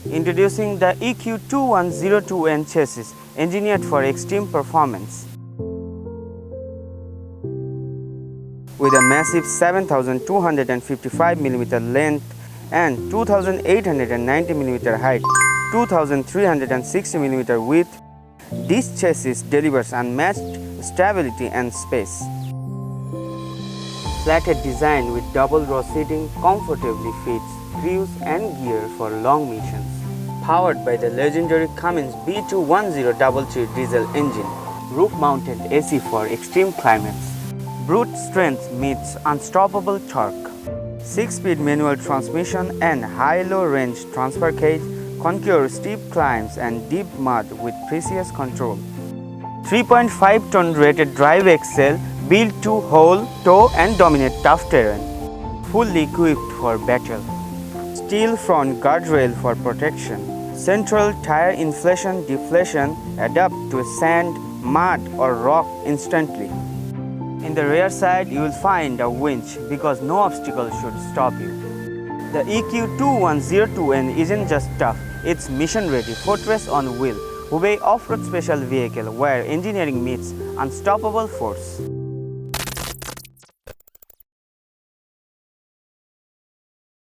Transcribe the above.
Introducing the EQ2102N chassis, engineered for extreme performance. With a massive 7,255mm length and 2,890mm height, 2,360mm width, this chassis delivers unmatched stability and space. Flatted design with double row seating comfortably fits crews and gear for long missions. Powered by the legendary Cummins B21033 diesel engine, roof-mounted AC for extreme climates. Brute strength meets unstoppable torque. 6-speed manual transmission and high-low range transfer cage conquer steep climbs and deep mud with precious control. 3.5-ton rated drive axle built to hold, tow and dominate tough terrain. Fully equipped for battle. Steel front guardrail for protection. Central tire inflation deflation adapt to sand, mud or rock instantly. In the rear side you will find a winch because no obstacle should stop you. The EQ2102N isn't just tough, it's mission ready fortress on wheel. Hubei off-road special vehicle where engineering meets unstoppable force.